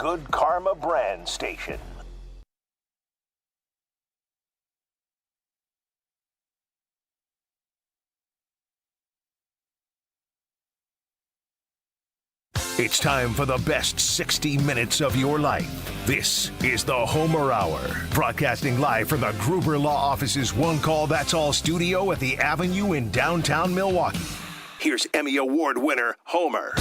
Good Karma brand station. It's time for the best 60 minutes of your life. This is the Homer Hour, broadcasting live from the Gruber Law Office's One Call That's All studio at the Avenue in downtown Milwaukee. Here's Emmy Award winner Homer.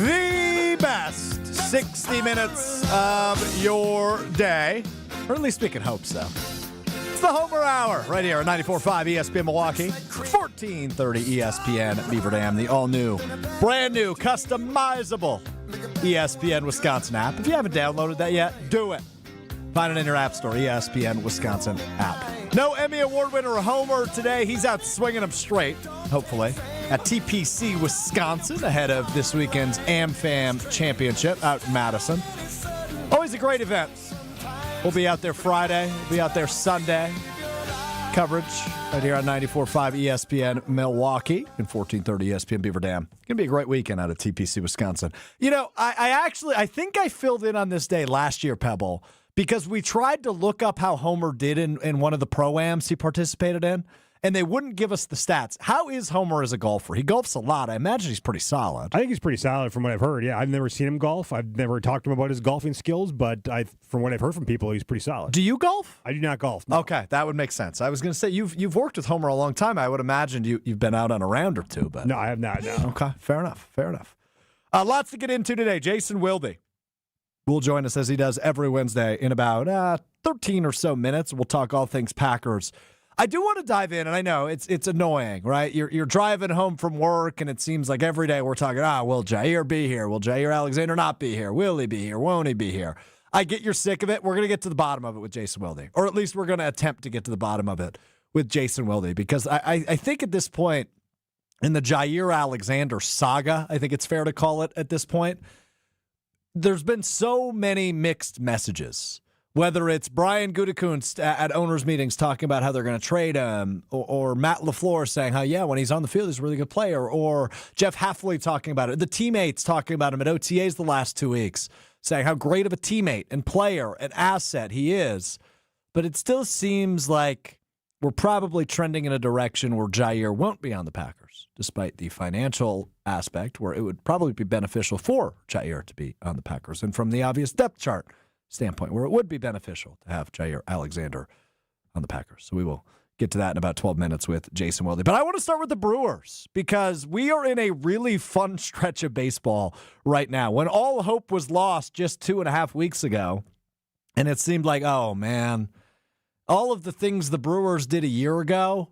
The best 60 minutes of your day, or at least we can hope so. It's the Homer Hour right here at 94.5 ESPN Milwaukee, 1430 ESPN Beaver Dam, the all-new, brand-new, customizable ESPN Wisconsin app. If you haven't downloaded that yet, do it. Find it in your app store, ESPN Wisconsin app. No Emmy Award winner Homer today. He's out swinging them straight, hopefully, at TPC Wisconsin ahead of this weekend's AmFam Championship out in Madison. Always a great event. We'll be out there Friday. We'll be out there Sunday. Coverage right here on 94.5 ESPN Milwaukee and 1430 ESPN Beaver Dam. It's going to be a great weekend out of TPC Wisconsin. You know, I think I filled in on this day last year, Pebble, because we tried to look up how Homer did in one of the pro-ams he participated in, and they wouldn't give us the stats. How is Homer as a golfer? He golfs a lot. I imagine he's pretty solid. I think he's pretty solid from what I've heard. Yeah, I've never seen him golf. I've never talked to him about his golfing skills, but from what I've heard from people, he's pretty solid. Do you golf? I do not golf. No. Okay, that would make sense. I was going to say, you've worked with Homer a long time. I would imagine you've been out on a round or two. But No, I have not, no. Okay, fair enough. Lots to get into today. Jason Wilde will join us as he does every Wednesday in about 13 or so minutes. We'll talk all things Packers. I do want to dive in, and I know it's annoying, right? You're driving home from work, and it seems like every day we're talking, will Jaire be here? Will Jaire Alexander not be here? Will he be here? Won't he be here? I get you're sick of it. We're going to get to the bottom of it with Jason Wilde, or at least we're going to attempt to get to the bottom of it with Jason Wilde, because I think at this point in the Jaire Alexander saga, I think it's fair to call it at this point, there's been so many mixed messages. Whether it's Brian Gutekunst at owners' meetings talking about how they're going to trade him, or Matt LaFleur saying how, when he's on the field, he's a really good player, or Jeff Hafley talking about it, the teammates talking about him at OTAs the last 2 weeks, saying how great of a teammate and player and asset he is. But it still seems like we're probably trending in a direction where Jaire won't be on the Packers, despite the financial aspect where it would probably be beneficial for Jaire to be on the Packers, and from the obvious depth chart standpoint where it would be beneficial to have Jaire Alexander on the Packers. So we will get to that in about 12 minutes with Jason Wilde. But I want to start with the Brewers, because we are in a really fun stretch of baseball right now. When all hope was lost just 2.5 weeks ago, and it seemed like, oh man, all of the things the Brewers did a year ago,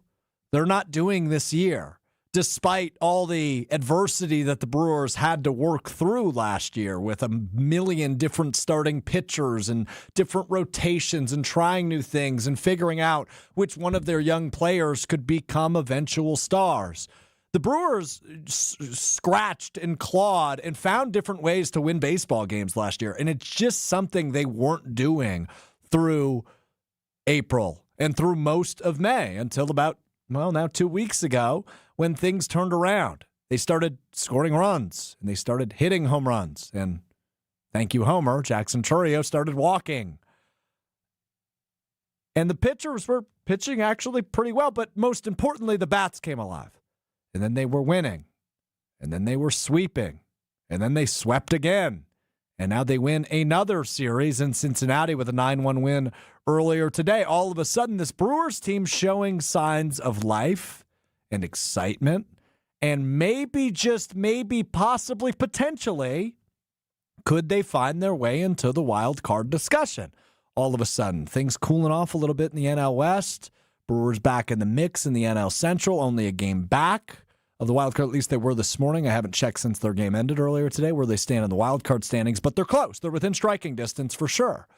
they're not doing this year, despite all the adversity that the Brewers had to work through last year with a million different starting pitchers and different rotations and trying new things and figuring out which one of their young players could become eventual stars. The Brewers scratched and clawed and found different ways to win baseball games last year, and it's just something they weren't doing through April and through most of May until about, now 2 weeks ago, when things turned around. They started scoring runs, and they started hitting home runs. And thank you, Homer, Jackson Chourio started walking. And the pitchers were pitching actually pretty well, but most importantly, the bats came alive. And then they were winning. And then they were sweeping. And then they swept again. And now they win another series in Cincinnati with a 9-1 win earlier today. All of a sudden, this Brewers team showing signs of life and excitement, and maybe, just maybe, possibly, potentially, could they find their way into the wild card discussion? All of a sudden, things cooling off a little bit in the NL West. Brewers back in the mix in the NL Central, only a game back of the wild card. At least they were this morning. I haven't checked since their game ended earlier today where they stand in the wild card standings, but they're close. They're within striking distance for sure.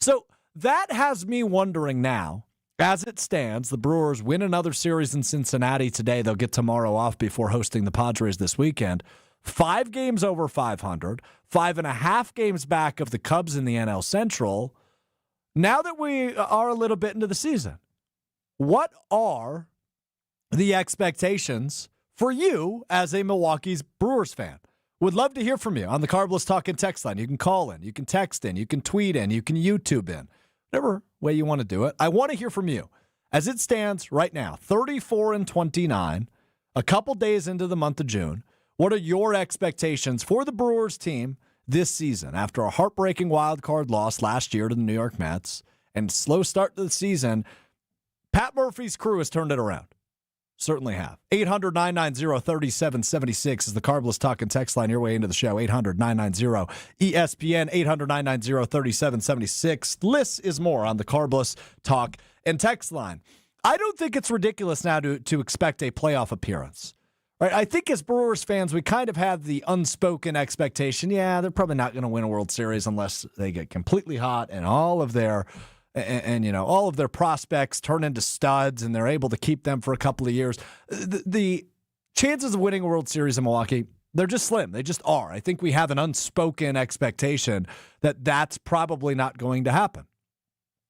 So that has me wondering now, As it stands, the Brewers win another series in Cincinnati today. They'll get tomorrow off before hosting the Padres this weekend. 5 games over 500, 5.5 games back of the Cubs in the NL Central. Now that we are a little bit into the season, what are the expectations for you as a Milwaukee's Brewers fan? Would love to hear from you on the Carbless Talk and text line. You can call in, you can text in, you can tweet in, you can YouTube in. Whatever way you want to do it. I want to hear from you. As it stands right now, 34-29, a couple days into the month of June, what are your expectations for the Brewers team this season after a heartbreaking wild card loss last year to the New York Mets and slow start to the season? Pat Murphy's crew has turned it around. Certainly have. 800-990-3776 is the Carbless Talk and text line your way into the show. 800-990-ESPN, 800-990-3776. Less is more on the Carbless Talk and text line. I don't think it's ridiculous now to expect a playoff appearance. Right? I think as Brewers fans, we kind of have the unspoken expectation, they're probably not going to win a World Series unless they get completely hot and all of their all of their prospects turn into studs and they're able to keep them for a couple of years. The chances of winning a World Series in Milwaukee, they're just slim. They just are. I think we have an unspoken expectation that that's probably not going to happen.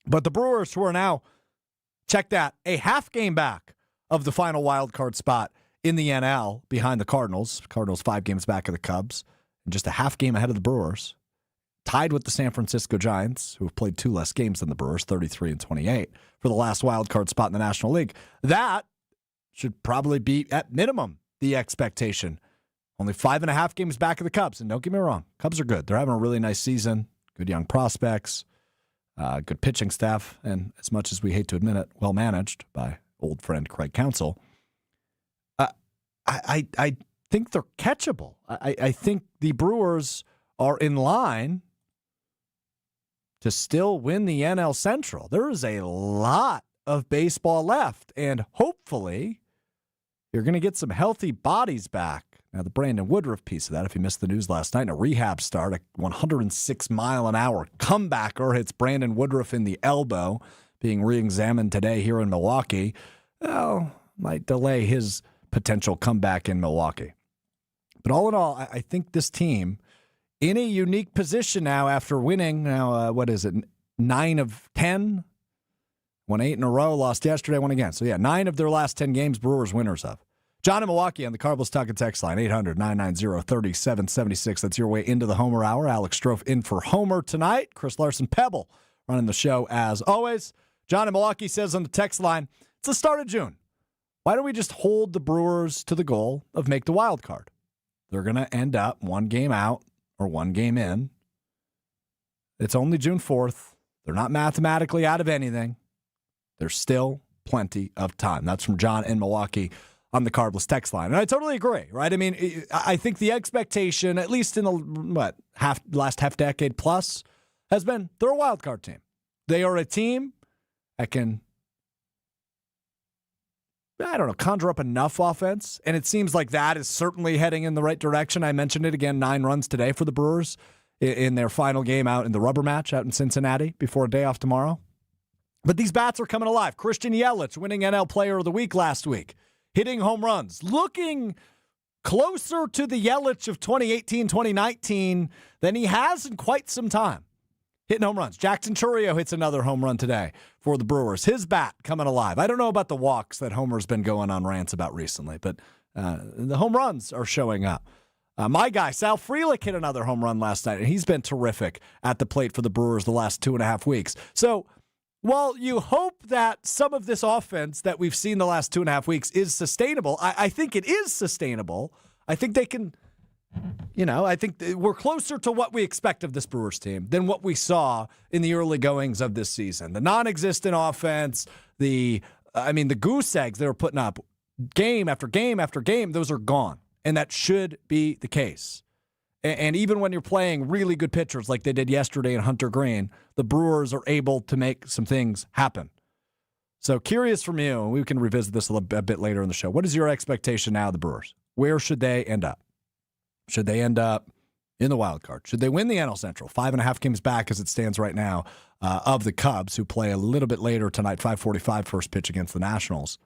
But the Brewers, who are now, check that, a half game back of the final wild card spot in the NL behind the Cardinals. Cardinals 5 games back of the Cubs and just a half game ahead of the Brewers. Tied with the San Francisco Giants, who have played 2 less games than the Brewers, 33-28, for the last wild card spot in the National League. That should probably be, at minimum, the expectation. Only 5.5 games back of the Cubs. And don't get me wrong, Cubs are good. They're having a really nice season, good young prospects, good pitching staff, and as much as we hate to admit it, well managed by old friend Craig Counsell. I think they're catchable. I think the Brewers are in line to still win the NL Central. There is a lot of baseball left, and hopefully you're going to get some healthy bodies back. Now, the Brandon Woodruff piece of that, if you missed the news last night, a rehab start, a 106-mile-an-hour comebacker hits Brandon Woodruff in the elbow, being re-examined today here in Milwaukee. Well, might delay his potential comeback in Milwaukee. But all in all, I think this team, in a unique position now after winning, 9 of 10? Won 8 in a row, lost yesterday, won again. So, 9 of their last 10 games, Brewers winners of. John in Milwaukee on the Carbless Talk and text line, 800-990-3776. That's your way into the Homer Hour. Alex Strofe in for Homer tonight. Chris Larson Pebble running the show as always. John in Milwaukee says on the text line, it's the start of June. Why don't we just hold the Brewers to the goal of make the wild card? They're going to end up 1 game out or 1 game in. It's only June 4th. They're not mathematically out of anything. There's still plenty of time. That's from John in Milwaukee on the Carbless text line. And I totally agree, right? I mean, I think the expectation, at least in the last half decade plus, has been they're a wild card team. They are a team that can, conjure up enough offense. And it seems like that is certainly heading in the right direction. I mentioned it again, 9 runs today for the Brewers in their final game out in the rubber match out in Cincinnati before a day off tomorrow. But these bats are coming alive. Christian Yelich winning NL Player of the Week last week, hitting home runs, looking closer to the Yelich of 2018, 2019 than he has in quite some time. Hitting home runs. Jackson Chourio hits another home run today for the Brewers. His bat coming alive. I don't know about the walks that Homer's been going on rants about recently, but the home runs are showing up. My guy, Sal Frelick, hit another home run last night, and he's been terrific at the plate for the Brewers the last 2.5 weeks. So while you hope that some of this offense that we've seen the last 2.5 weeks is sustainable, I think it is sustainable. I think they can, I think we're closer to what we expect of this Brewers team than what we saw in the early goings of this season. The non-existent offense, the goose eggs they were putting up game after game after game, those are gone. And that should be the case. And even when you're playing really good pitchers like they did yesterday in Hunter Green, the Brewers are able to make some things happen. So curious from you, and we can revisit this a bit later in the show. What is your expectation now of the Brewers? Where should they end up? Should they end up in the wild card? Should they win the NL Central? 5.5 games back as it stands right now of the Cubs, who play a little bit later tonight, 5:45 first pitch against the Nationals.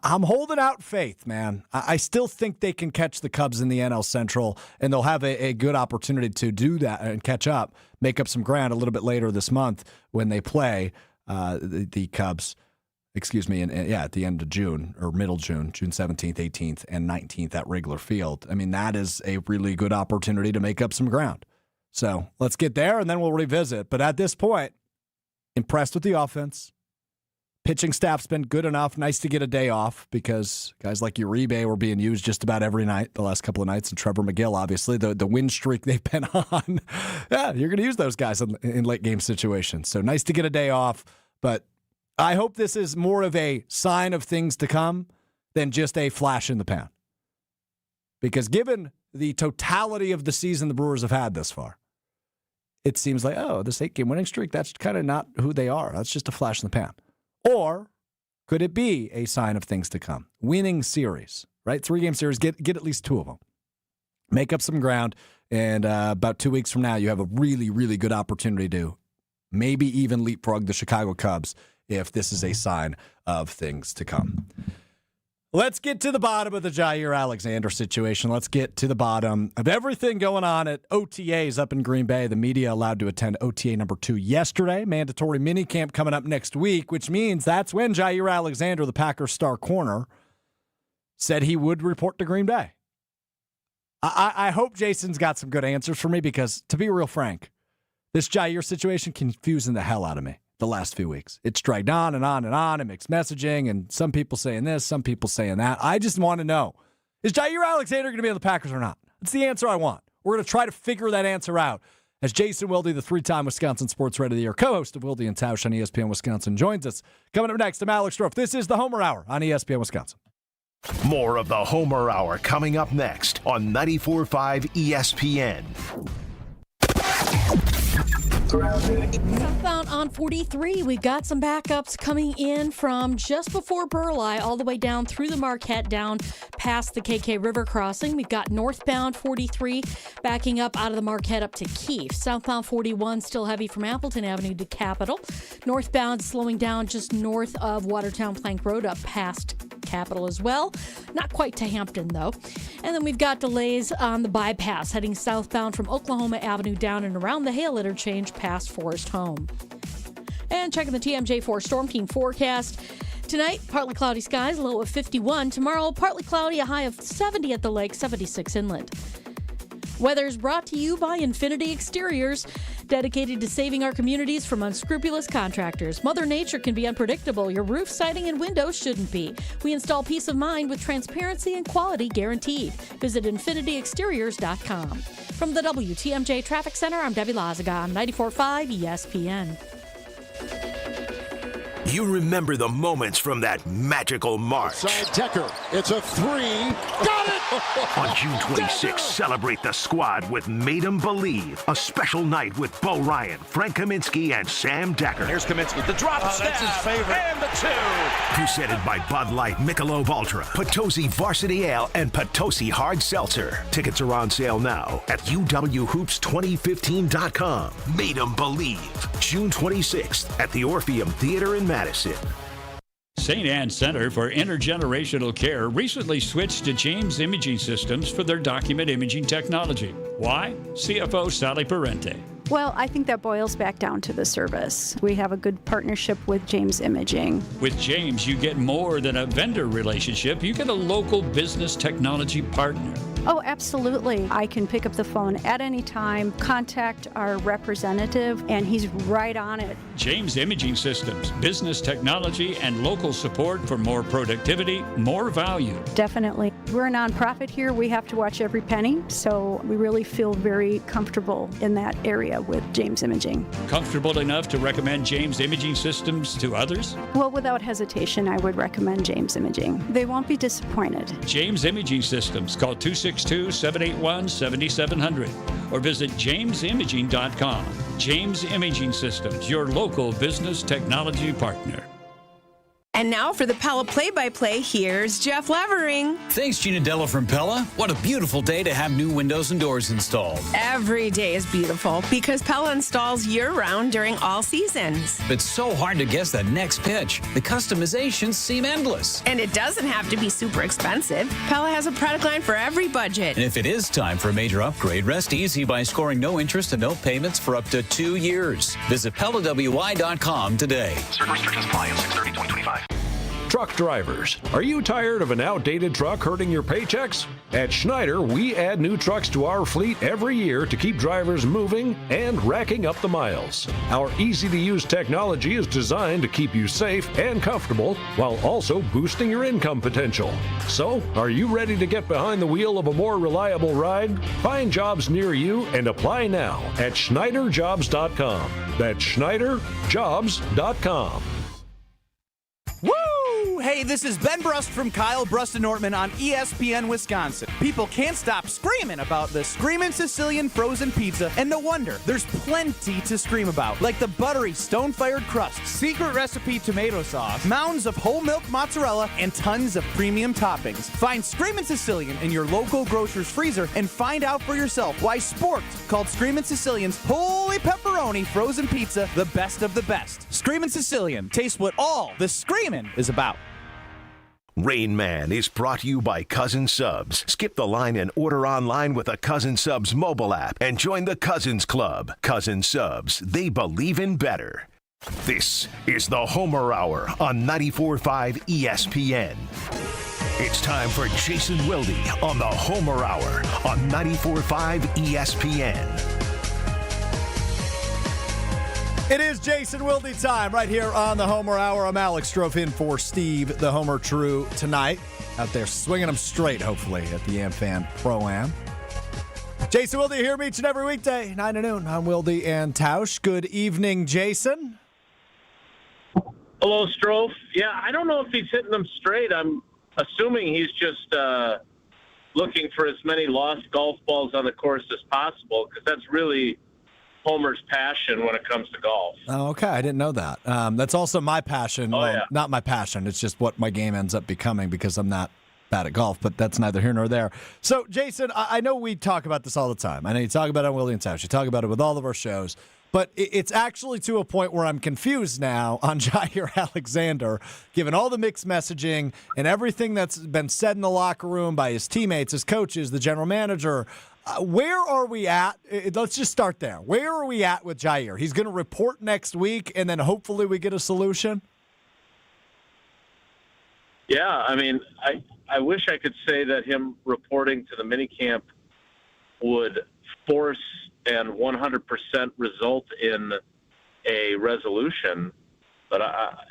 I'm holding out faith, man. I still think they can catch the Cubs in the NL Central, and they'll have a good opportunity to do that and catch up, make up some ground a little bit later this month when they play the Cubs, at the end of June or middle June 17th, 18th, and 19th at Wrigley Field. I mean, that is a really good opportunity to make up some ground. So let's get there, and then we'll revisit. But at this point, impressed with the offense. Pitching staff's been good enough. Nice to get a day off because guys like Uribe were being used just about every night the last couple of nights, and Trevor McGill, obviously, the win streak they've been on. Yeah, you're going to use those guys in late game situations. So nice to get a day off, but I hope this is more of a sign of things to come than just a flash in the pan. Because given the totality of the season the Brewers have had this far, it seems like, this 8-game winning streak, that's kind of not who they are. That's just a flash in the pan. Or could it be a sign of things to come? Winning series, right? 3-game series, get at least 2 of them. Make up some ground, and about 2 weeks from now, you have a really, really good opportunity to maybe even leapfrog the Chicago Cubs if this is a sign of things to come. Let's get to the bottom of the Jaire Alexander situation. Let's get to the bottom of everything going on at OTAs up in Green Bay. The media allowed to attend OTA number 2 yesterday. Mandatory minicamp coming up next week, which means that's when Jaire Alexander, the Packers star corner, said he would report to Green Bay. I hope Jason's got some good answers for me because, to be real frank, this Jaire situation confusing the hell out of me the last few weeks. It's dragged on and on and on and mixed messaging and some people saying this, some people saying that. I just want to know, is Jaire Alexander going to be on the Packers or not? That's the answer I want. We're going to try to figure that answer out as Jason Wilde, the 3-time Wisconsin Sports Writer of the Year, co-host of Wilde and Tausch on ESPN Wisconsin, joins us. Coming up next, I'm Alex Strofe. This is the Homer Hour on ESPN Wisconsin. More of the Homer Hour coming up next on 94.5 ESPN. Southbound on 43, we've got some backups coming in from just before Burleigh all the way down through the Marquette, down past the KK River crossing. We've got northbound 43 backing up out of the Marquette up to Keefe. Southbound 41 still heavy from Appleton Avenue to Capitol. Northbound slowing down just north of Watertown Plank Road up past Capitol as well. Not quite to Hampton, though. And then we've got delays on the bypass heading southbound from Oklahoma Avenue down and around the Hale interchange past Forest Home. And checking the TMJ4 Storm Team forecast. Tonight, partly cloudy skies, low of 51. Tomorrow, partly cloudy, a high of 70 at the lake, 76 inland. Weather is brought to you by Infinity Exteriors, dedicated to saving our communities from unscrupulous contractors. Mother Nature can be unpredictable. Your roof, siding, and windows shouldn't be. We install peace of mind with transparency and quality guaranteed. Visit infinityexteriors.com. From the WTMJ Traffic Center, I'm Debbie Lazaga on 94.5 ESPN. You remember the moments from that magical March. Side Decker, it's a 3. Got it! On June 26th, celebrate the squad with Made 'em Believe, a special night with Bo Ryan, Frank Kaminsky, and Sam Decker. Here's Kaminsky, the drop stab, that's his favorite. And the 2. Presented by Bud Light, Michelob Ultra, Potosi Varsity Ale, and Potosi Hard Seltzer. Tickets are on sale now at uwhoops2015.com. Made 'em Believe, June 26th at the Orpheum Theater in Madison. St. Anne Center for Intergenerational Care recently switched to James Imaging Systems for their document imaging technology. Why? CFO Sally Parente. Well, I think that boils back down to the service. We have a good partnership with James Imaging. With James, you get more than a vendor relationship. You get a local business technology partner. Oh, absolutely. I can pick up the phone at any time, contact our representative, and he's right on it. James Imaging Systems, business technology and local support for more productivity, more value. Definitely. We're a nonprofit here. We have to watch every penny, so we really feel very comfortable in that area with James Imaging. Comfortable enough to recommend James Imaging Systems to others? Well, without hesitation, I would recommend James Imaging. They won't be disappointed. James Imaging Systems. Call 262-781-7700 or visit And now for the Pella play-by-play, here's Jeff Levering. Thanks, Gina Della from Pella. What a beautiful day to have new windows and doors installed. Every day is beautiful because Pella installs year-round during all seasons. It's so hard to guess that next pitch. The customizations seem endless. And it doesn't have to be super expensive. Pella has a product line for every budget. And if it is time for a major upgrade, rest easy by scoring no interest and no payments for up to 2 years. Visit PellaWY.com today. Certain restrictions apply on 6/30/2025. Truck drivers, are you tired of an outdated truck hurting your paychecks? At Schneider, we add new trucks to our fleet every year to keep drivers moving and racking up the miles. Our easy-to-use technology is designed to keep you safe and comfortable while also boosting your income potential. So, are you ready to get behind the wheel of a more reliable ride? Find jobs near you and apply now at SchneiderJobs.com. That's SchneiderJobs.com. Woo! Hey, this is Ben Brust from Kyle Brust and Nortman on ESPN Wisconsin. People can't stop screaming about the Screamin' Sicilian frozen pizza, and no wonder. There's plenty to scream about, like the buttery stone-fired crust, secret recipe tomato sauce, mounds of whole milk mozzarella, and tons of premium toppings. Find Screamin' Sicilian in your local grocer's freezer and find out for yourself why Sporked called Screamin' Sicilian's Holy Pepperoni frozen pizza the best of the best. Screamin' Sicilian, taste what all the screamin' is about. Rain Man is brought to you by Cousin Subs. Skip the line and order online with a Cousin Subs mobile app and join the Cousins Club. Cousin Subs, they believe in better. This is the Homer Hour on 94.5 ESPN. It's time for Jason Wilde on the Homer Hour on 94.5 ESPN. It is Jason Wilde time right here on the Homer Hour. I'm Alex, drove in for Steve, the Homer True, tonight. Out there swinging them straight, hopefully, at the AmFan Pro-Am. Jason Wilde here each and every weekday, 9 to noon. I'm Wilde and Tausch. Good evening, Jason. Hello, Strofe. Yeah, I don't know if he's hitting them straight. I'm assuming he's just looking for as many lost golf balls on the course as possible, because that's really Homer's passion when it comes to golf. Oh, okay. I didn't know that. That's also my passion. Yeah. Not my passion. It's just what my game ends up becoming because I'm not bad at golf, but that's neither here nor there. So, Jason, I know we talk about this all the time. I know you talk about it on Wilde and Tausch. You talk about it with all of our shows, but it's actually to a point where I'm confused now on Jaire Alexander, given all the mixed messaging and everything that's been said in the locker room by his teammates, his coaches, the general manager. Where are we at? Let's just start there. Where are we at with Jaire? He's going to report next week, and then hopefully we get a solution? Yeah, I mean, I wish I could say that him reporting to the minicamp would force and 100% result in a resolution. But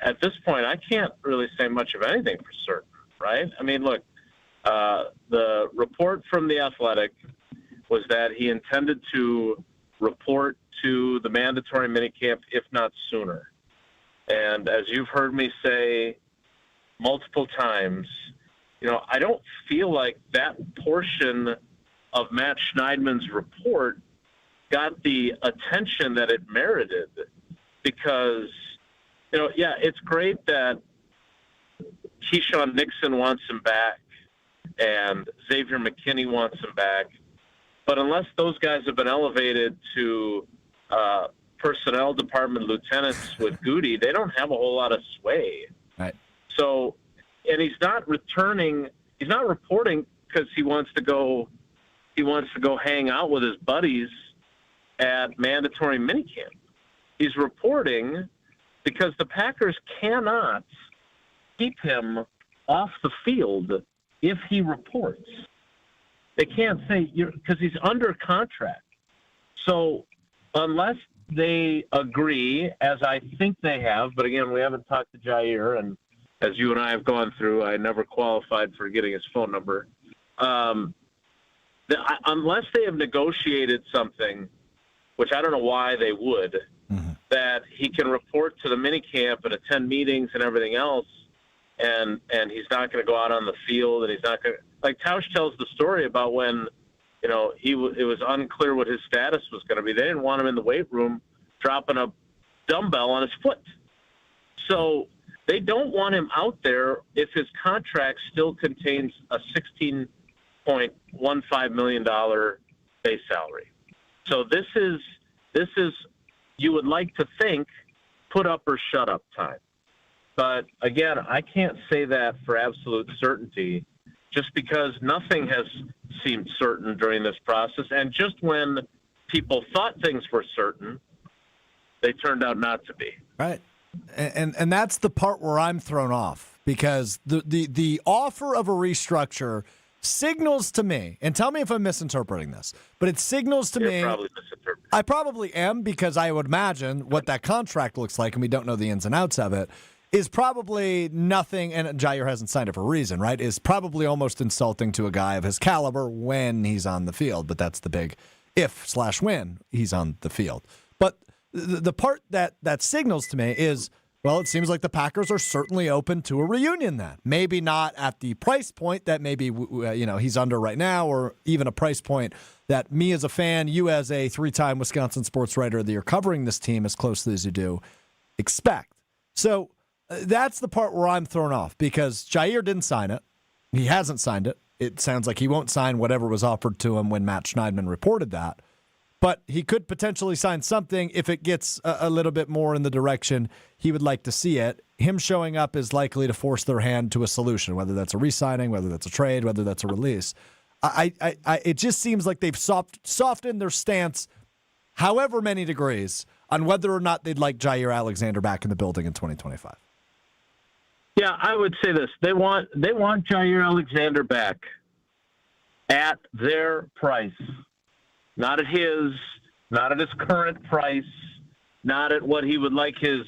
at this point, I can't really say much of anything for certain, right? I mean, look, the report from The Athletic was that he intended to report to the mandatory minicamp, if not sooner. And as you've heard me say multiple times, I don't feel like that portion of Matt Schneidman's report got the attention that it merited, because, it's great that Keyshawn Nixon wants him back and Xavier McKinney wants him back. But unless those guys have been elevated to personnel department lieutenants with Goody, they don't have a whole lot of sway. Right. So, and he's not reporting because he wants to go hang out with his buddies at mandatory minicamp. He's reporting because the Packers cannot keep him off the field if he reports. They can't say, because he's under contract. So unless they agree, as I think they have, but again, we haven't talked to Jaire, and as you and I have gone through, I never qualified for getting his phone number. Unless they have negotiated something, which I don't know why they would, that he can report to the minicamp and attend meetings and everything else, and he's not going to go out on the field, and he's not going to, like Tausch tells the story about when, it was unclear what his status was going to be. They didn't want him in the weight room dropping a dumbbell on his foot. So they don't want him out there if his contract still contains a $16.15 million base salary. So this is you would like to think put up or shut up time. But again, I can't say that for absolute certainty just because nothing has seemed certain during this process. And just when people thought things were certain, they turned out not to be. Right. And that's the part where I'm thrown off because the offer of a restructure signals to me, and tell me if I'm misinterpreting this, but it signals to me. Probably misinterpreting. I probably am because I would imagine what that contract looks like, and we don't know the ins and outs of it, is probably nothing, and Jaire hasn't signed it for a reason, right, is probably almost insulting to a guy of his caliber when he's on the field, but that's the big if/when he's on the field. But the part that signals to me is, well, it seems like the Packers are certainly open to a reunion then. Maybe not at the price point that maybe he's under right now, or even a price point that me as a fan, you as a 3-time Wisconsin sports writer that you're covering this team as closely as you do, expect. So that's the part where I'm thrown off because Jaire didn't sign it. He hasn't signed it. It sounds like he won't sign whatever was offered to him when Matt Schneidman reported that. But he could potentially sign something if it gets a little bit more in the direction he would like to see it. Him showing up is likely to force their hand to a solution, whether that's a re-signing, whether that's a trade, whether that's a release. It just seems like they've softened their stance however many degrees on whether or not they'd like Jaire Alexander back in the building in 2025. Yeah, I would say this. They want Jaire Alexander back at their price. Not at his current price, not at what he would like his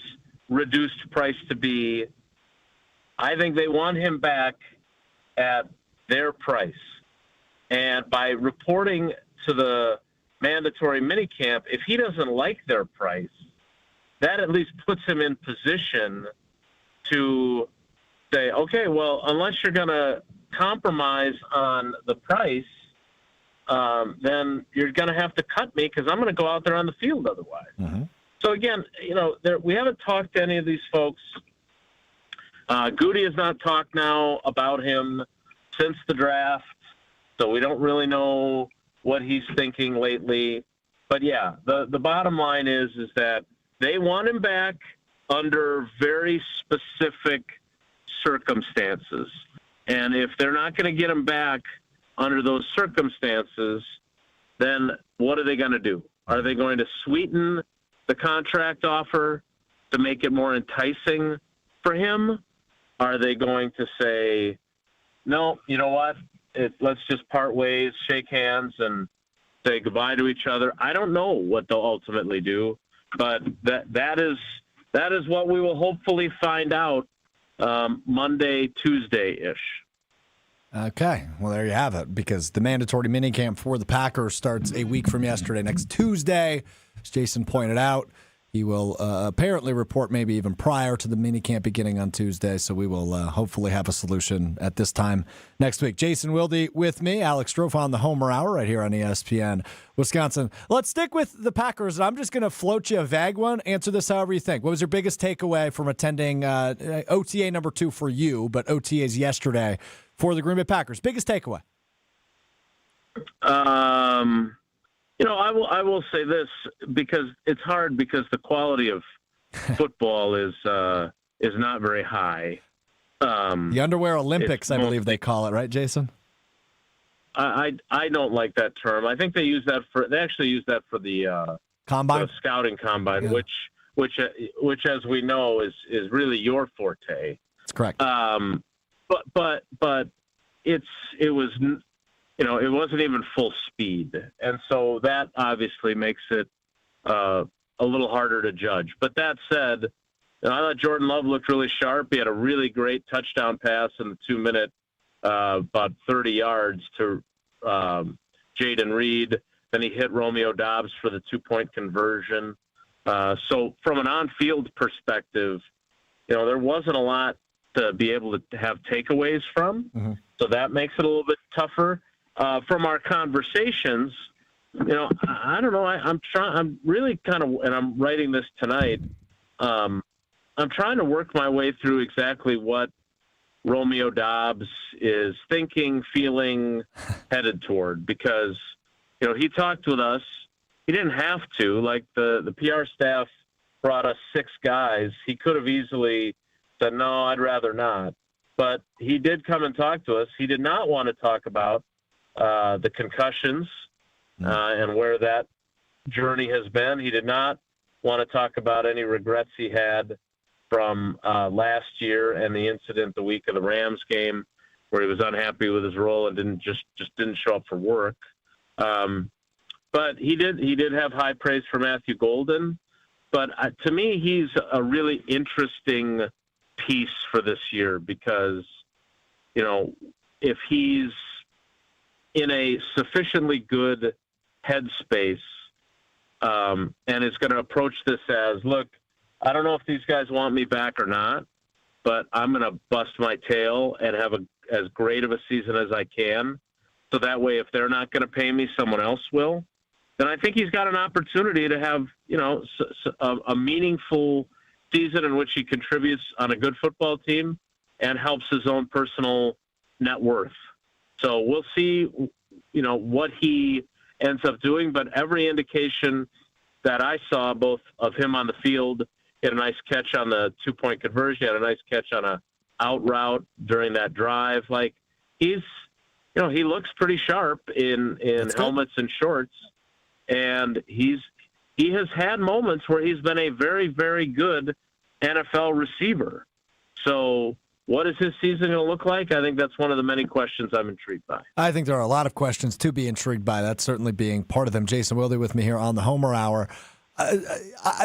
reduced price to be. I think they want him back at their price. And by reporting to the mandatory minicamp, if he doesn't like their price, that at least puts him in position to say, okay, well, unless you're going to compromise on the price, then you're going to have to cut me because I'm going to go out there on the field otherwise. Mm-hmm. So, again, we haven't talked to any of these folks. Goody has not talked now about him since the draft, so we don't really know what he's thinking lately. But, yeah, the bottom line is that they want him back under very specific circumstances. And if they're not going to get him back under those circumstances, then what are they going to do? Are they going to sweeten the contract offer to make it more enticing for him? Are they going to say, no, you know what? Let's just part ways, shake hands, and say goodbye to each other? I don't know what they'll ultimately do, but that is what we will hopefully find out Monday, Tuesday-ish. Okay, well, there you have it, because the mandatory minicamp for the Packers starts a week from yesterday, next Tuesday. As Jason pointed out, he will apparently report maybe even prior to the minicamp beginning on Tuesday, so we will hopefully have a solution at this time next week. Jason Wilde with me, Alex Strofa on the Homer Hour right here on ESPN Wisconsin. Let's stick with the Packers, and I'm just going to float you a vague one. Answer this however you think. What was your biggest takeaway from attending OTA number 2 for you, but OTAs yesterday for the Green Bay Packers? Biggest takeaway? I will say this, because it's hard, because the quality of football is not very high. The Underwear Olympics, I believe they call it, right, Jason? I don't like that term. I think they actually use that for the combine, the scouting combine, yeah. which as we know is really your forte. That's correct. But it was. It wasn't even full speed. And so that obviously makes it a little harder to judge. But that said, I thought Jordan Love looked really sharp. He had a really great touchdown pass in the 2-minute, about 30 yards to Jaden Reed. Then he hit Romeo Doubs for the 2-point conversion. So from an on-field perspective, there wasn't a lot to be able to have takeaways from. Mm-hmm. So that makes it a little bit tougher. From our conversations, I don't know. I'm really kind of, and I'm writing this tonight. I'm trying to work my way through exactly what Romeo Dobbs is thinking, feeling, headed toward, because, he talked with us. He didn't have to. Like, the PR staff brought us 6 guys. He could have easily said, no, I'd rather not. But he did come and talk to us. He did not want to talk about the concussions and where that journey has been. He did not want to talk about any regrets he had from last year and the incident the week of the Rams game where he was unhappy with his role and didn't show up for work. But he did have high praise for Matthew Golden. But to me, he's a really interesting piece for this year because, if he's in a sufficiently good headspace and is going to approach this as, look, I don't know if these guys want me back or not, but I'm going to bust my tail and have as great of a season as I can. So that way, if they're not going to pay me, someone else will. Then I think he's got an opportunity to have, a meaningful season in which he contributes on a good football team and helps his own personal net worth. So we'll see, what he ends up doing. But every indication that I saw, both of him on the field, he had a nice catch on the 2-point conversion, had a nice catch on a out route during that drive. Like, he's, he looks pretty sharp in helmets and shorts. And he has had moments where he's been a very, very good NFL receiver. So what is his season going to look like? I think that's one of the many questions I'm intrigued by. I think there are a lot of questions to be intrigued by. That's certainly being part of them. Jason Wilde with me here on the Homer Hour.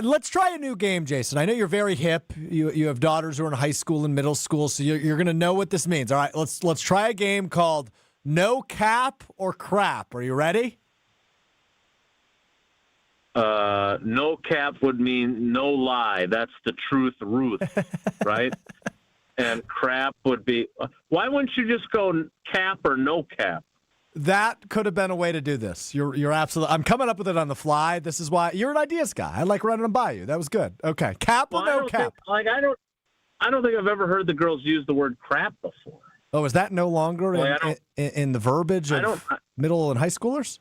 Let's try a new game, Jason. I know you're very hip. You have daughters who are in high school and middle school, so you're going to know what this means. All right, let's try a game called No Cap or Crap. Are you ready? No cap would mean no lie. That's the truth, Ruth, right? And crap would be, why wouldn't you just go cap or no cap? That could have been a way to do this. You're absolutely. I'm coming up with it on the fly. This is why you're an ideas guy. I like running them by you. That was good. Okay, cap or no cap? I don't think I've ever heard the girls use the word crap before. Oh, is that no longer in the verbiage of middle and high schoolers?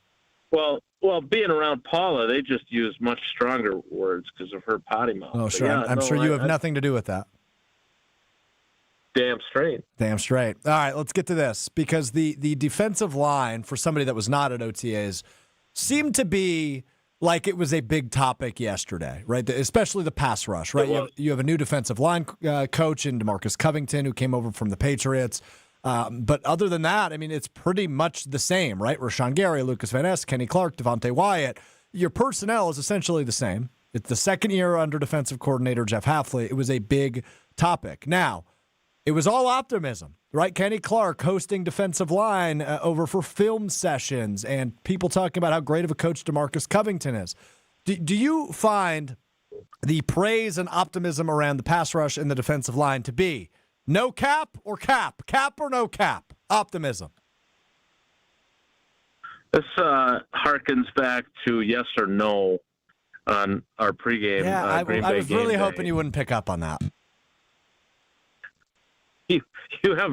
Well, being around Paula, they just use much stronger words because of her potty mouth. Oh, sure. Yeah, I'm sure you have nothing to do with that. Damn straight. Damn straight. All right, let's get to this because the defensive line for somebody that was not at OTAs seemed to be like it was a big topic yesterday, right? Especially the pass rush, right? You have a new defensive line coach in DeMarcus Covington who came over from the Patriots. But other than that, I mean, it's pretty much the same, right? Rashawn Gary, Lucas Van Ness, Kenny Clark, Devontae Wyatt. Your personnel is essentially the same. It's the second year under defensive coordinator Jeff Hafley. It was a big topic. Now, it was all optimism, right? Kenny Clark hosting defensive line over for film sessions and people talking about how great of a coach DeMarcus Covington is. Do you find the praise and optimism around the pass rush and the defensive line to be no cap or cap? Cap or no cap? Optimism. This harkens back to yes or no on our pregame. Yeah, I was really hoping you wouldn't pick up on that. You have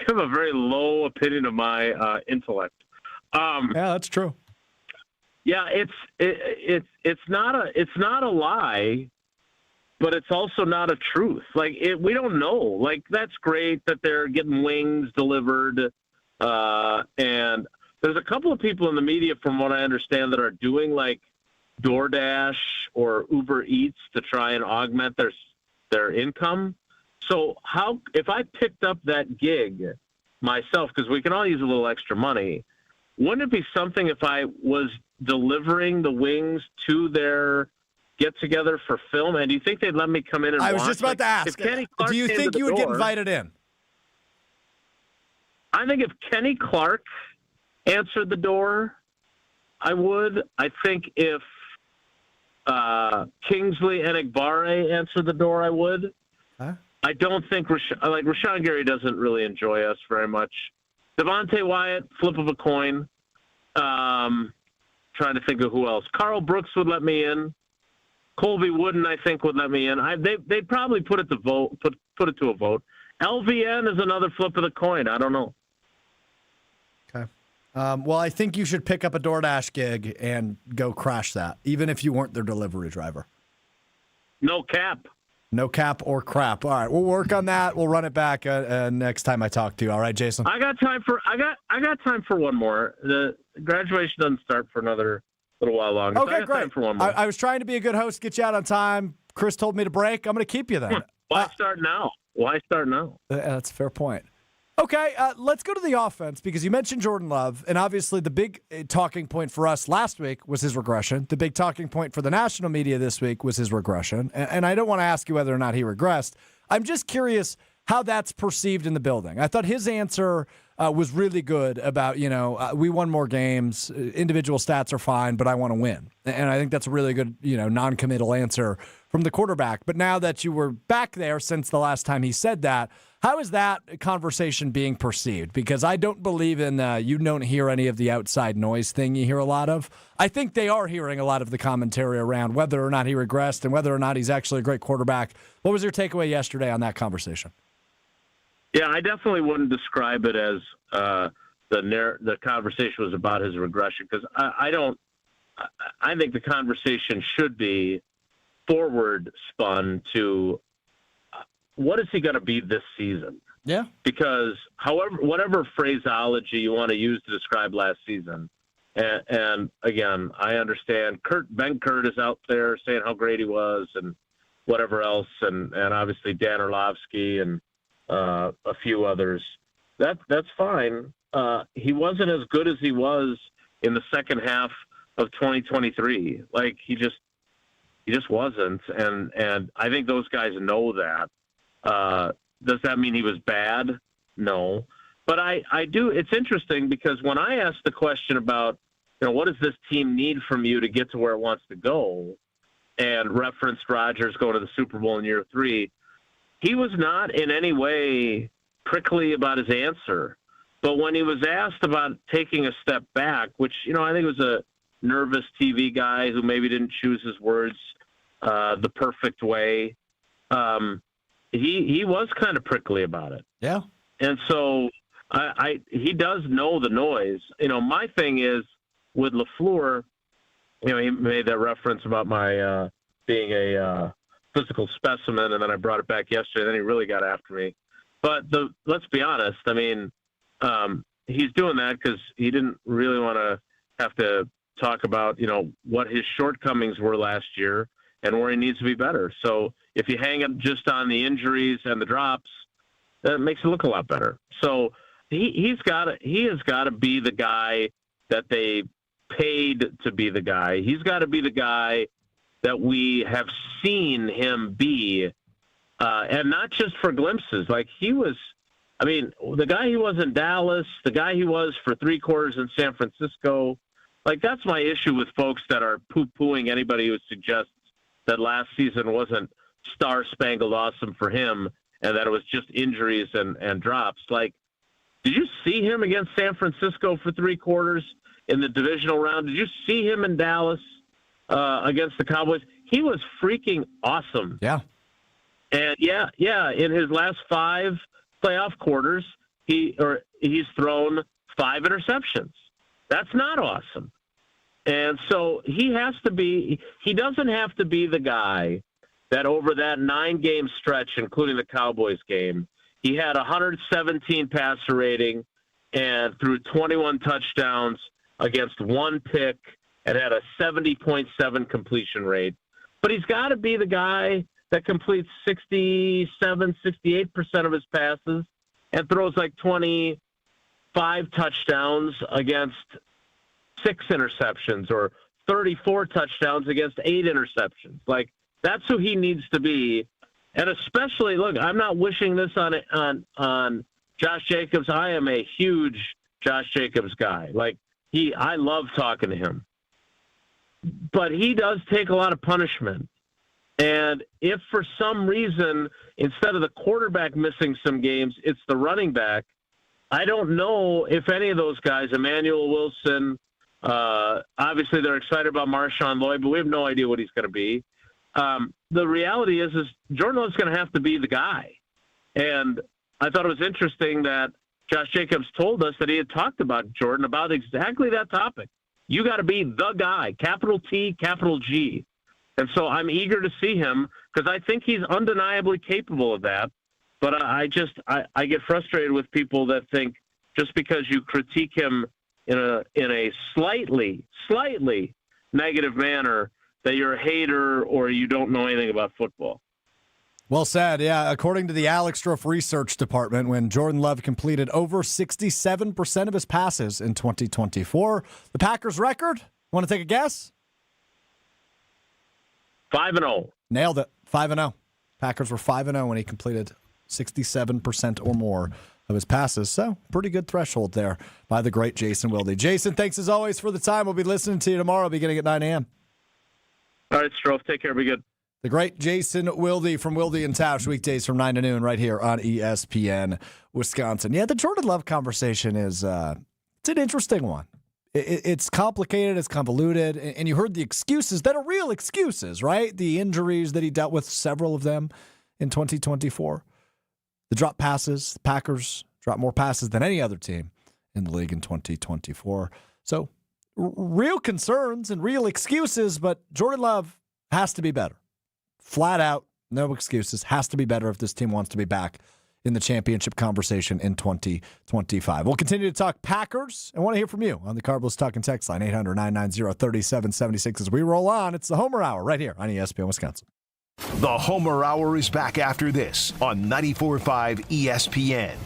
a very low opinion of my intellect. Yeah, that's true. Yeah, it's not a lie, but it's also not a truth. Like we don't know. Like that's great that they're getting wings delivered, and there's a couple of people in the media, from what I understand, that are doing like DoorDash or Uber Eats to try and augment their income. So if I picked up that gig myself, because we can all use a little extra money, wouldn't it be something if I was delivering the wings to their get-together for film? And do you think they'd let me come in and watch? I was just about to ask, do you think you would get invited in? I think if Kenny Clark answered the door, I would. I think if Kingsley Enagbare answered the door, I would. Huh? I don't think Rashawn Gary doesn't really enjoy us very much. Devontae Wyatt, flip of a coin. Trying to think of who else. Carl Brooks would let me in. Colby Wooden, I think, would let me in. They'd probably put it to vote. Put it to a vote. LVN is another flip of the coin. I don't know. Okay. Well, I think you should pick up a DoorDash gig and go crash that, even if you weren't their delivery driver. No cap. No cap or crap. All right, we'll work on that. We'll run it back next time I talk to you. All right, Jason. I got time for one more. The graduation doesn't start for another little while longer. Okay, so I got great. Time for one more. I was trying to be a good host, get you out on time. Chris told me to break. I'm going to keep you then. Why start now? Why start now? That's a fair point. Okay, let's go to the offense because you mentioned Jordan Love, and obviously the big talking point for us last week was his regression. The big talking point for the national media this week was his regression. And I don't want to ask you whether or not he regressed. I'm just curious how that's perceived in the building. I thought his answer was really good about, we won more games, individual stats are fine, but I want to win. And I think that's a really good, non-committal answer from the quarterback. But now that you were back there since the last time he said that, how is that conversation being perceived? Because I don't believe in you don't hear any of the outside noise thing you hear a lot of. I think they are hearing a lot of the commentary around whether or not he regressed and whether or not he's actually a great quarterback. What was your takeaway yesterday on that conversation? Yeah, I definitely wouldn't describe it as the conversation was about his regression because I think the conversation should be forward spun to what is he going to be this season? Yeah. Because whatever phraseology you want to use to describe last season, and again, I understand Ben Kurt is out there saying how great he was and whatever else, and obviously Dan Orlovsky and a few others. That's fine. He wasn't as good as he was in the second half of 2023. Like he just wasn't, and I think those guys know that. Does that mean he was bad? No. But I do. It's interesting because when I asked the question about, what does this team need from you to get to where it wants to go, and referenced Rodgers going to the Super Bowl in year 3, he was not in any way prickly about his answer. But when he was asked about taking a step back, which, I think was a nervous TV guy who maybe didn't choose his words the perfect way, he was kind of prickly about it. Yeah. And so he does know the noise. My thing is with LaFleur, he made that reference about my being a physical specimen, and then I brought it back yesterday, then he really got after me. But let's be honest, he's doing that because he didn't really want to have to talk about, what his shortcomings were last year and where he needs to be better. So if you hang it just on the injuries and the drops, that makes it look a lot better. So he has got to be the guy that they paid to be the guy. He's got to be the guy that we have seen him be, and not just for glimpses. Like he was, the guy he was in Dallas, the guy he was for 3 quarters in San Francisco. Like that's my issue with folks that are poo-pooing anybody who suggests that last season wasn't star-spangled awesome for him and that it was just injuries and drops. Like, did you see him against San Francisco for 3 quarters in the divisional round? Did you see him in Dallas against the Cowboys? He was freaking awesome. Yeah. And in his last 5 playoff quarters, he's thrown 5 interceptions. That's not awesome. And so he doesn't have to be the guy that over that 9-game stretch, including the Cowboys game, he had 117 passer rating and threw 21 touchdowns against 1 pick and had a 70.7 completion rate. But he's got to be the guy that completes 67, 68% of his passes and throws like 25 touchdowns against 6 interceptions or 34 touchdowns against 8 interceptions. Like, that's who he needs to be. And especially, look, I'm not wishing this on Josh Jacobs. I am a huge Josh Jacobs guy. Like, I love talking to him. But he does take a lot of punishment. And if for some reason, instead of the quarterback missing some games, it's the running back, I don't know if any of those guys, Emmanuel Wilson, obviously they're excited about Marshawn Lloyd, but we have no idea what he's going to be. the reality is Jordan Love's going to have to be the guy. And I thought it was interesting that Josh Jacobs told us that he had talked about Jordan about exactly that topic. You got to be the guy, capital T, capital G. And so I'm eager to see him because I think he's undeniably capable of that. But I get frustrated with people that think just because you critique him in a slightly negative manner that you're a hater or you don't know anything about football. Well said. Yeah, according to the Alex Stroff Research Department, when Jordan Love completed over 67% of his passes in 2024, the Packers' record, want to take a guess? 5-0. Nailed it. 5-0. Packers were 5-0 when he completed 67% or more of his passes. So, pretty good threshold there by the great Jason Wilde. Jason, thanks as always for the time. We'll be listening to you tomorrow beginning at 9 a.m. All right, Stroff. Take care. Be good. The great Jason Wilde from Wilde and Tausch, weekdays from 9 to noon right here on ESPN Wisconsin. Yeah, the Jordan Love conversation is it's an interesting one. It's complicated, it's convoluted, and you heard the excuses that are real excuses, right? The injuries that he dealt with, several of them in 2024. The drop passes, the Packers dropped more passes than any other team in the league in 2024. So real concerns and real excuses, but Jordan Love has to be better. Flat out, no excuses. Has to be better if this team wants to be back in the championship conversation in 2025. We'll continue to talk Packers. I want to hear from you on the Cardinals Talk and Text line, 800-990-3776. As we roll on, it's the Homer Hour right here on ESPN Wisconsin. The Homer Hour is back after this on 94.5 ESPN.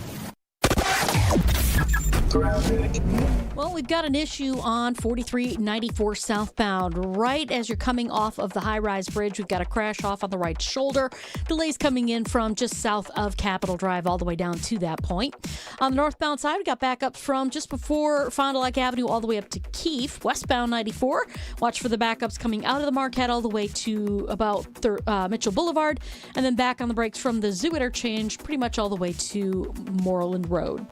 Well, we've got an issue on 4394 southbound. Right as you're coming off of the high-rise bridge, we've got a crash off on the right shoulder. Delays coming in from just south of Capitol Drive all the way down to that point. On the northbound side, we got backups from just before Fond du Lac Avenue all the way up to Keefe. Westbound 94, watch for the backups coming out of the Marquette all the way to about Mitchell Boulevard. And then back on the brakes from the Zoo interchange pretty much all the way to Moreland Road.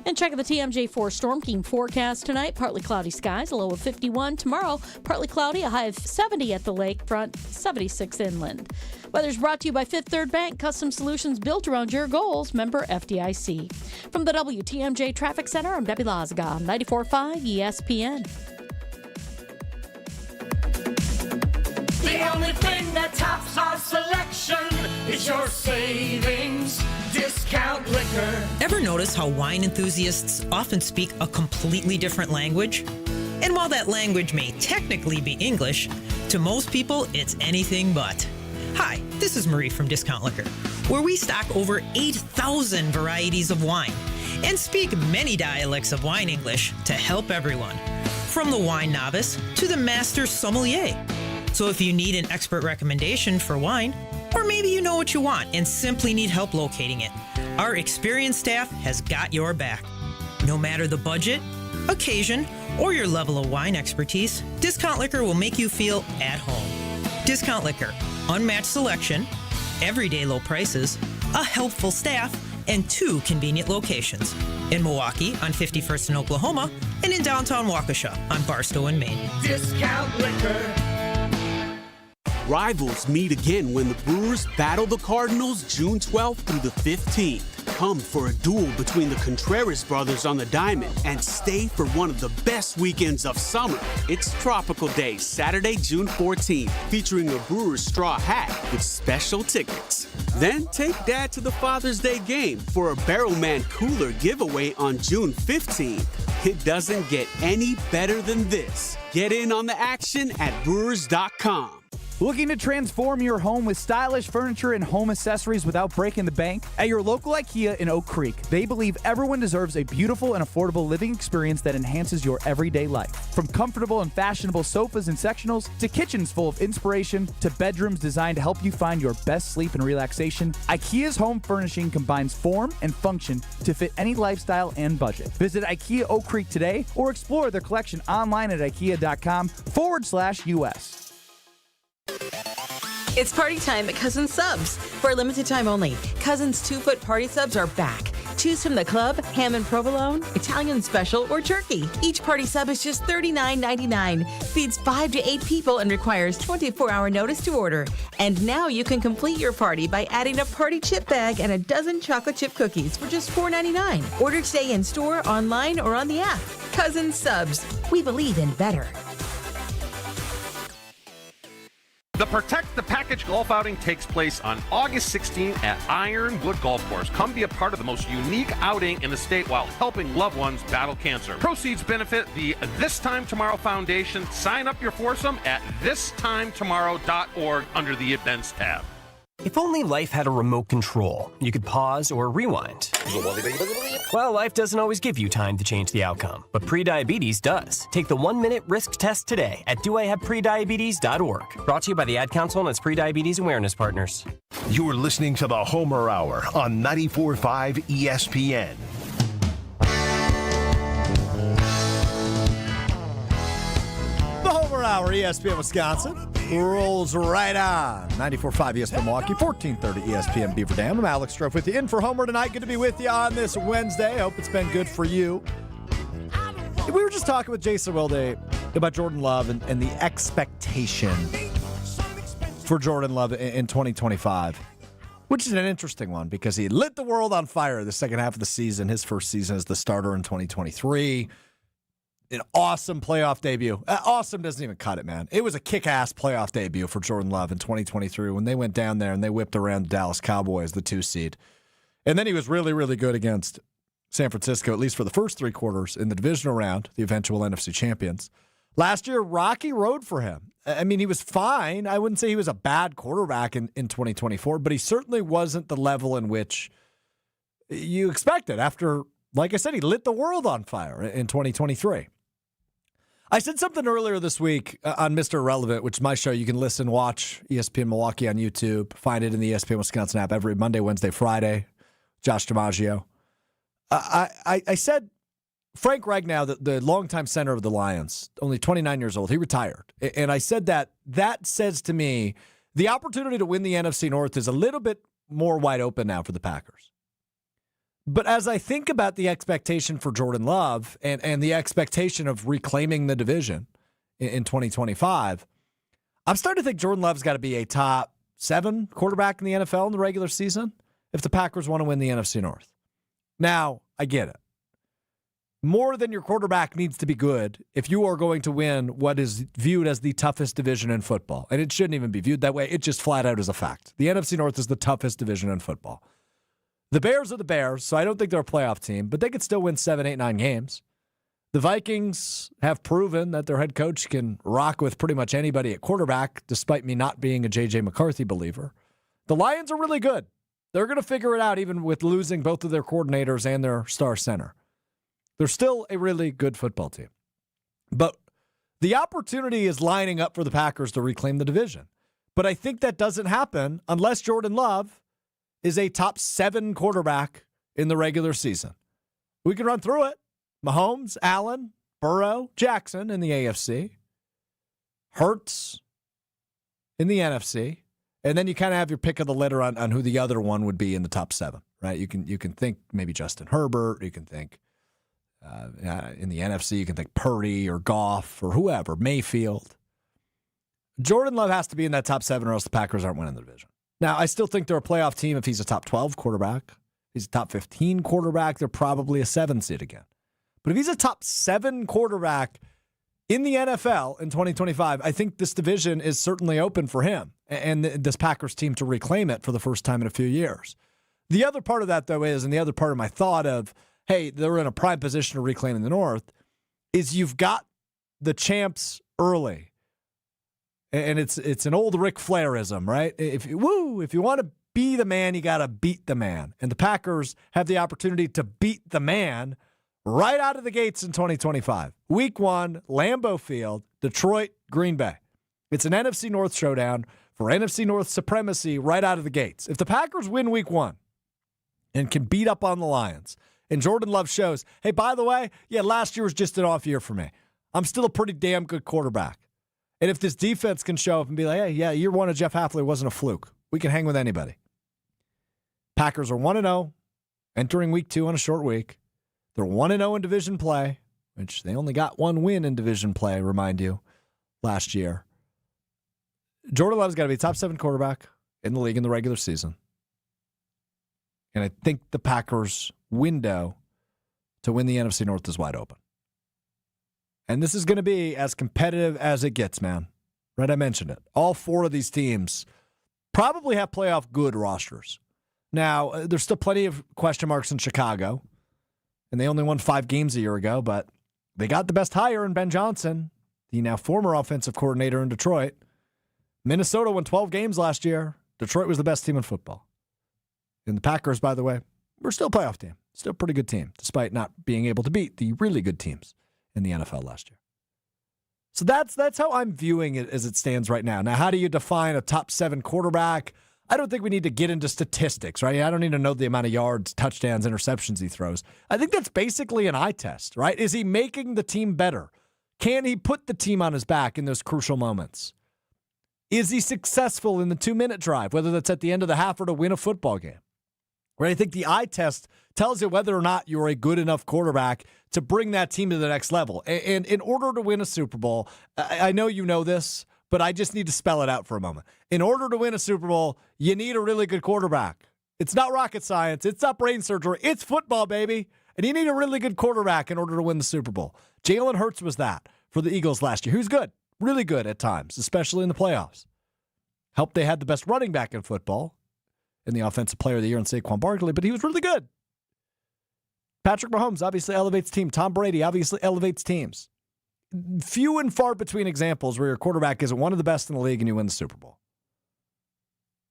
And check out the TMJ4 Storm King forecast tonight. Partly cloudy skies, a low of 51. Tomorrow, partly cloudy, a high of 70 at the lakefront, 76 inland. Weather's brought to you by Fifth Third Bank, custom solutions built around your goals. Member FDIC. From the WTMJ Traffic Center, I'm Debbie Lazaga, 94.5 ESPN. The only thing that tops our selection is your savings discount liquor. Ever notice how wine enthusiasts often speak a completely different language? And while that language may technically be English, to most people it's anything but. Hi, this is Marie from Discount Liquor, where we stock over 8,000 varieties of wine and speak many dialects of wine English to help everyone, from the wine novice to the master sommelier. So if you need an expert recommendation for wine, or maybe you know what you want and simply need help locating it, our experienced staff has got your back. No matter the budget, occasion, or your level of wine expertise, Discount Liquor will make you feel at home. Discount Liquor, unmatched selection, everyday low prices, a helpful staff, and 2 convenient locations. In Milwaukee on 51st and Oklahoma, and in downtown Waukesha on Barstow and Maine. Discount Liquor. Rivals meet again when the Brewers battle the Cardinals June 12th through the 15th. Come for a duel between the Contreras brothers on the diamond and stay for one of the best weekends of summer. It's Tropical Day, Saturday, June 14th, featuring a Brewers straw hat with special tickets. Then take Dad to the Father's Day game for a Barrelman Cooler giveaway on June 15th. It doesn't get any better than this. Get in on the action at Brewers.com. Looking to transform your home with stylish furniture and home accessories without breaking the bank? At your local IKEA in Oak Creek, they believe everyone deserves a beautiful and affordable living experience that enhances your everyday life. From comfortable and fashionable sofas and sectionals, to kitchens full of inspiration, to bedrooms designed to help you find your best sleep and relaxation, IKEA's home furnishing combines form and function to fit any lifestyle and budget. Visit IKEA Oak Creek today or explore their collection online at ikea.com/US. It's party time at Cousins Subs. For a limited time only, Cousins 2-foot party subs are back. Choose from the club, ham and provolone, Italian special, or turkey. Each party sub is just $39.99. Feeds 5 to 8 people and requires 24-hour notice to order. And now you can complete your party by adding a party chip bag and a dozen chocolate chip cookies for just $4.99. Order today in store, online, or on the app. Cousin Subs. We believe in better. The Protect the Package golf outing takes place on August 16th at Ironwood Golf Course. Come be a part of the most unique outing in the state while helping loved ones battle cancer. Proceeds benefit the This Time Tomorrow Foundation. Sign up your foursome at thistimetomorrow.org under the Events tab. If only life had a remote control, you could pause or rewind. Well, life doesn't always give you time to change the outcome, but prediabetes does. Take the 1-minute risk test today at doihaveprediabetes.org. Brought to you by the Ad Council and its prediabetes awareness partners. You're listening to the Homer Hour on 94.5 ESPN. The Homer Hour, ESPN Wisconsin, rolls right on. 94.5 ESPN Milwaukee, 1430 ESPN Beaver Dam. I'm Alex Strofe with you in for Homer tonight. Good to be with you on this Wednesday. Hope it's been good for you. We were just talking with Jason Wilde about Jordan Love and the expectation for Jordan Love in 2025, which is an interesting one because he lit the world on fire the second half of the season, his first season as the starter in 2023. An awesome playoff debut. Awesome doesn't even cut it, man. It was a kick-ass playoff debut for Jordan Love in 2023 when they went down there and they whipped around the Dallas Cowboys, the 2 seed. And then he was really, really good against San Francisco, at least for the first 3 quarters in the divisional round, the eventual NFC champions. Last year, rocky road for him. I mean, he was fine. I wouldn't say he was a bad quarterback in 2024, but he certainly wasn't the level in which you expected after, like I said, he lit the world on fire in 2023. I said something earlier this week on Mr. Irrelevant, which is my show. You can listen, watch ESPN Milwaukee on YouTube. Find it in the ESPN Wisconsin app every Monday, Wednesday, Friday. Josh DiMaggio. I said Frank Ragnow, the longtime center of the Lions, only 29 years old, he retired. And I said that says to me the opportunity to win the NFC North is a little bit more wide open now for the Packers. But as I think about the expectation for Jordan Love and the expectation of reclaiming the division in 2025, I'm starting to think Jordan Love's got to be a top 7 quarterback in the NFL in the regular season if the Packers want to win the NFC North. Now, I get it. More than your quarterback needs to be good if you are going to win what is viewed as the toughest division in football. And it shouldn't even be viewed that way. It just flat out is a fact. The NFC North is the toughest division in football. The Bears are the Bears, so I don't think they're a playoff team, but they could still win 7, 8, 9 games. The Vikings have proven that their head coach can rock with pretty much anybody at quarterback, despite me not being a J.J. McCarthy believer. The Lions are really good. They're going to figure it out even with losing both of their coordinators and their star center. They're still a really good football team. But the opportunity is lining up for the Packers to reclaim the division. But I think that doesn't happen unless Jordan Love is a top 7 quarterback in the regular season. We can run through it. Mahomes, Allen, Burrow, Jackson in the AFC. Hurts in the NFC. And then you kind of have your pick of the litter on who the other one would be in the top 7, right? You can think maybe Justin Herbert. You can think in the NFC, you can think Purdy or Goff or whoever, Mayfield. Jordan Love has to be in that top 7 or else the Packers aren't winning the division. Now, I still think they're a playoff team if he's a top 12 quarterback. If he's a top 15 quarterback, they're probably a 7 seed again. But if he's a top 7 quarterback in the NFL in 2025, I think this division is certainly open for him and this Packers team to reclaim it for the first time in a few years. The other part of that, though, is, and the other part of my thought of, hey, they're in a prime position to reclaim the North, is you've got the champs early. And it's an old Ric Flairism, right? If you want to be the man, you got to beat the man. And the Packers have the opportunity to beat the man right out of the gates in 2025. Week 1, Lambeau Field, Detroit, Green Bay. It's an NFC North showdown for NFC North supremacy right out of the gates. If the Packers win Week 1 and can beat up on the Lions, and Jordan Love shows, hey, by the way, last year was just an off year for me. I'm still a pretty damn good quarterback. And if this defense can show up and be like, hey, year 1 of Jeff Hafley wasn't a fluke. We can hang with anybody. Packers are 1-0. entering week 2 on a short week. They're 1-0 in division play, which they only got 1 win in division play, remind you, last year. Jordan Love's got to be a top 7 quarterback in the league in the regular season. And I think the Packers' window to win the NFC North is wide open. And this is going to be as competitive as it gets, man. Right, I mentioned it. All 4 of these teams probably have playoff good rosters. Now, there's still plenty of question marks in Chicago, and they only won 5 games a year ago, but they got the best hire in Ben Johnson, the now former offensive coordinator in Detroit. Minnesota won 12 games last year. Detroit was the best team in football. And the Packers, by the way, were still a playoff team. Still a pretty good team, despite not being able to beat the really good teams in the NFL last year. So that's how I'm viewing it as it stands right now. Now, how do you define a top 7 quarterback? I don't think we need to get into statistics, right? I don't need to know the amount of yards, touchdowns, interceptions he throws. I think that's basically an eye test, right? Is he making the team better? Can he put the team on his back in those crucial moments? Is he successful in the 2-minute drive, whether that's at the end of the half or to win a football game? Right? I think the eye test tells you whether or not you're a good enough quarterback to bring that team to the next level. And in order to win a Super Bowl, I know you know this, but I just need to spell it out for a moment. In order to win a Super Bowl, you need a really good quarterback. It's not rocket science. It's not brain surgery. It's football, baby. And you need a really good quarterback in order to win the Super Bowl. Jalen Hurts was that for the Eagles last year. He was good, really good at times, especially in the playoffs. Helped they had the best running back in football in the Offensive Player of the Year in Saquon Barkley, but he was really good. Patrick Mahomes obviously elevates team. Tom Brady obviously elevates teams. Few and far between examples where your quarterback is one of the best in the league and you win the Super Bowl.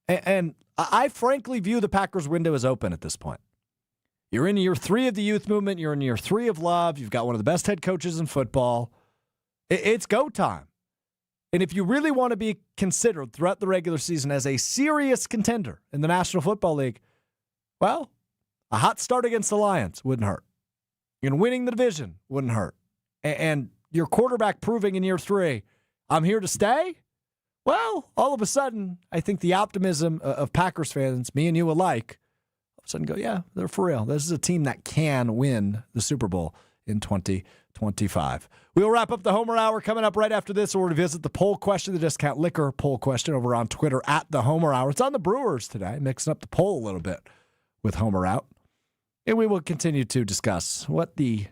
And I frankly view the Packers' window as open at this point. You're in year 3 of the youth movement. You're in year 3 of Love. You've got one of the best head coaches in football. It's go time. And if you really want to be considered throughout the regular season as a serious contender in the National Football League, well, a hot start against the Lions wouldn't hurt. And winning the division wouldn't hurt. And your quarterback proving in year 3, I'm here to stay, well, all of a sudden, I think the optimism of Packers fans, me and you alike, all of a sudden go, yeah, they're for real. This is a team that can win the Super Bowl in 2025. We'll wrap up the Homer Hour coming up right after this. We'll revisit the poll question, the Discount Liquor poll question over on Twitter at the Homer Hour. It's on the Brewers today, mixing up the poll a little bit with Homer Out. And we will continue to discuss what the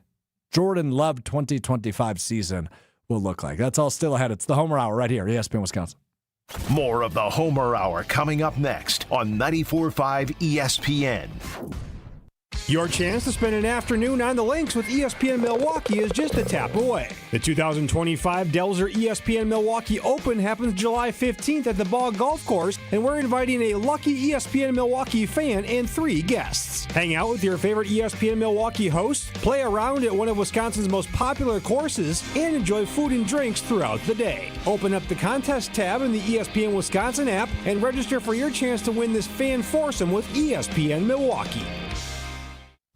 Jordan Love 2025 season will look like. That's all still ahead. It's the Homer Hour right here, ESPN Wisconsin. More of the Homer Hour coming up next on 94.5 ESPN. Your chance to spend an afternoon on the links with ESPN Milwaukee is just a tap away. The 2025 Delzer ESPN Milwaukee Open happens July 15th at the Ball Golf Course, and we're inviting a lucky ESPN Milwaukee fan and 3 guests. Hang out with your favorite ESPN Milwaukee hosts, play around at one of Wisconsin's most popular courses, and enjoy food and drinks throughout the day. Open up the contest tab in the ESPN Wisconsin app and register for your chance to win this fan foursome with ESPN Milwaukee.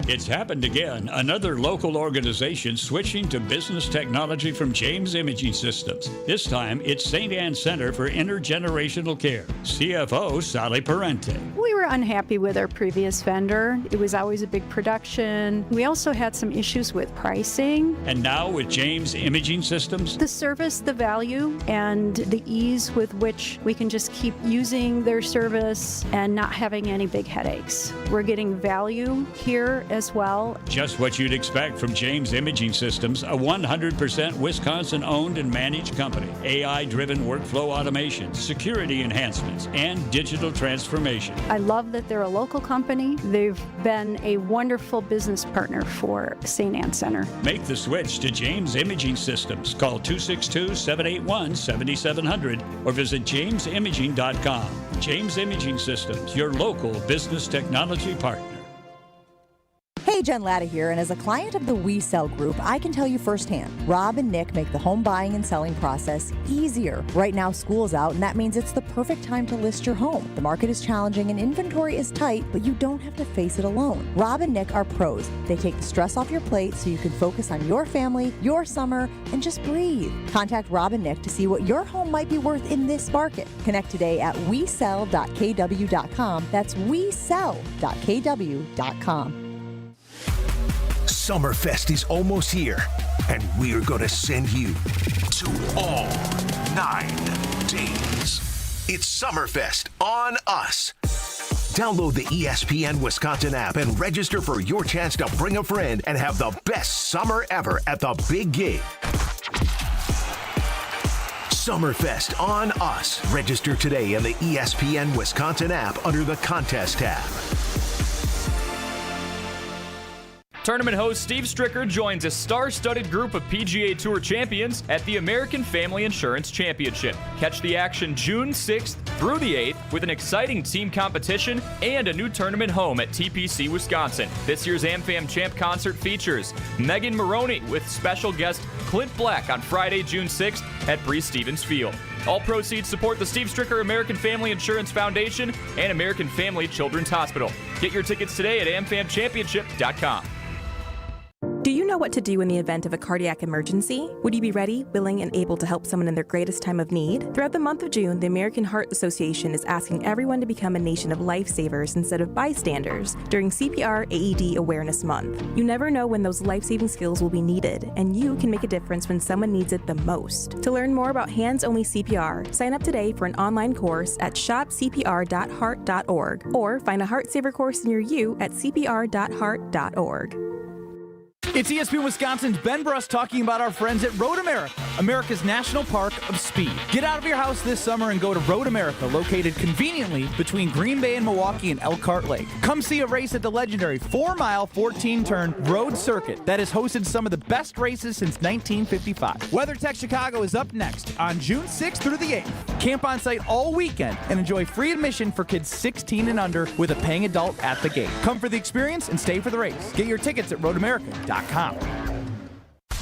It's happened again. Another local organization switching to business technology from James Imaging Systems. This time, it's St. Anne Center for Intergenerational Care. CFO Sally Parente. We were unhappy with our previous vendor. It was always a big production. We also had some issues with pricing. And now with James Imaging Systems? The service, the value, and the ease with which we can just keep using their service and not having any big headaches. We're getting value here as well. Just what you'd expect from James Imaging Systems, a 100% Wisconsin-owned and managed company. AI-driven workflow automation, security enhancements, and digital transformation. I love that they're a local company. They've been a wonderful business partner for St. Anne Center. Make the switch to James Imaging Systems. Call 262-781-7700 or visit jamesimaging.com. James Imaging Systems, your local business technology partner. Hey, Jen Latta here, and as a client of the We Sell Group, I can tell you firsthand, Rob and Nick make the home buying and selling process easier. Right now, school's out, and that means it's the perfect time to list your home. The market is challenging and inventory is tight, but you don't have to face it alone. Rob and Nick are pros. They take the stress off your plate so you can focus on your family, your summer, and just breathe. Contact Rob and Nick to see what your home might be worth in this market. Connect today at wesell.kw.com. That's wesell.kw.com. Summerfest is almost here, and we're going to send you to all 9 days. It's Summerfest on us. Download the ESPN Wisconsin app and register for your chance to bring a friend and have the best summer ever at the big gig. Summerfest on us. Register today in the ESPN Wisconsin app under the Contest tab. Tournament host Steve Stricker joins a star-studded group of PGA Tour champions at the American Family Insurance Championship. Catch the action June 6th through the 8th with an exciting team competition and a new tournament home at TPC Wisconsin. This year's AmFam Champ concert features Megan Maroney with special guest Clint Black on Friday, June 6th at Breese Stevens Field. All proceeds support the Steve Stricker American Family Insurance Foundation and American Family Children's Hospital. Get your tickets today at amfamchampionship.com. Do you know what to do in the event of a cardiac emergency? Would you be ready, willing, and able to help someone in their greatest time of need? Throughout the month of June, the American Heart Association is asking everyone to become a nation of lifesavers instead of bystanders during CPR AED Awareness Month. You never know when those life-saving skills will be needed, and you can make a difference when someone needs it the most. To learn more about hands-only CPR, sign up today for an online course at shopcpr.heart.org or find a Heart Saver course near you at cpr.heart.org. It's ESPN Wisconsin's Ben Bruss talking about our friends at Road America, America's National Park of Speed. Get out of your house this summer and go to Road America, located conveniently between Green Bay and Milwaukee and Elkhart Lake. Come see a race at the legendary 4-mile, 14-turn road circuit that has hosted some of the best races since 1955. WeatherTech Chicago is up next on June 6th through the 8th. Camp on site all weekend and enjoy free admission for kids 16 and under with a paying adult at the gate. Come for the experience and stay for the race. Get your tickets at roadamerica.com.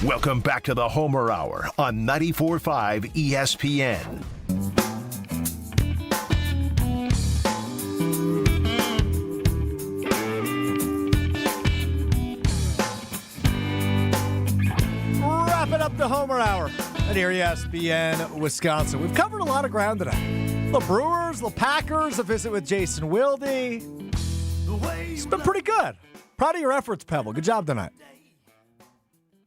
Welcome back to the Homer Hour on 94.5 ESPN. Wrapping up the Homer Hour at here ESPN Wisconsin. We've covered a lot of ground today. The Brewers, the Packers, a visit with Jason Wilde. It's been pretty good. Proud of your efforts, Pebble. Good job tonight.